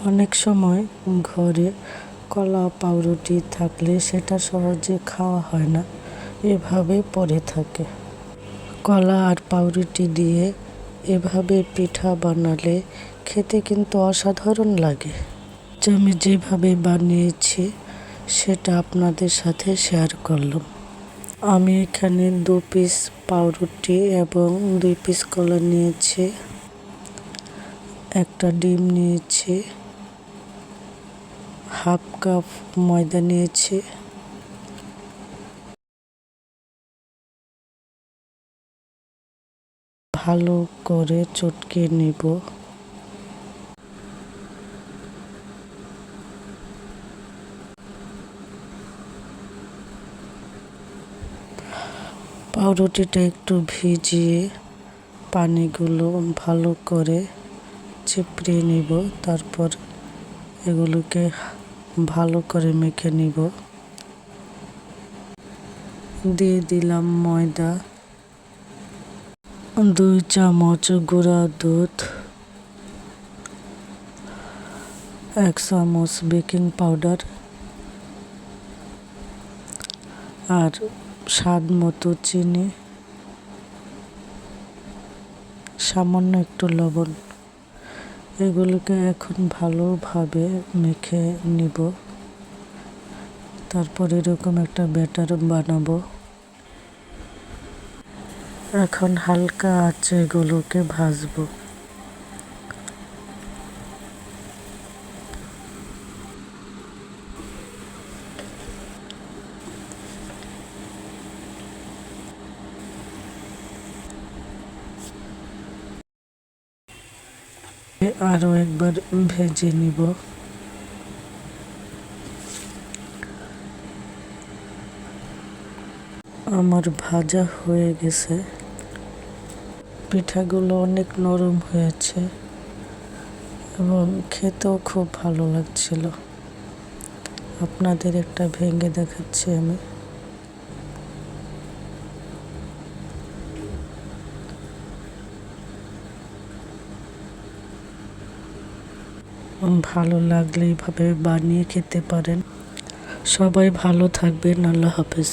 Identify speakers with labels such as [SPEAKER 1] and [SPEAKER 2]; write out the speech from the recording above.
[SPEAKER 1] অনেক সময় ঘরে কলা পাউরুটি থাকলে সেটা সহজে খাওয়া হয় না, এভাবে পড়ে থাকে। কলা আর পাউরুটি দিয়ে এভাবে পিঠা বানালে খেতে কিন্তু অসাধারণ লাগে। আমি যেভাবে বানিয়েছি সেটা আপনাদের সাথে শেয়ার করলাম। আমি এখানে 2 পিস পাউরুটি এবং 2 পিস কলা নিয়েছি, একটা ডিম নিয়েছি, হাফ কাপ ময়দা নিয়েছি, ভালো করে চটকে নিব। পাউরুটিটা একটু ভিজিয়ে পানিগুলো ভালো করে চিপড়ে নিব, তারপর এগুলোকে ভালো করে মেখে নিব। দিয়ে দিলাম ময়দা, 2 চামচ গুঁড়া দুধ, 1 চামচ বেকিং পাউডার আর স্বাদ মতো চিনি, সামান্য একটু লবণ। এগুলোকে এখন ভালোভাবে মেখে নিব। তারপর এরকম একটা ব্যাটার বানাবো। এখন হালকা আঁচে এগুলোকে ভাজবো। আরো একবার ভেজে নিব। আমার ভাজা হয়ে গেছে। পিঠাগুলো অনেক নরম হয়েছে এবং খেতেও খুব ভালো লাগছিল। আপনাদের একটা ভেঙে দেখাচ্ছি আমি। ভালো লাগলে এইভাবে বানিয়ে খেতে পারেন। সবাই ভালো থাকবেন। আল্লাহ হাফেজ।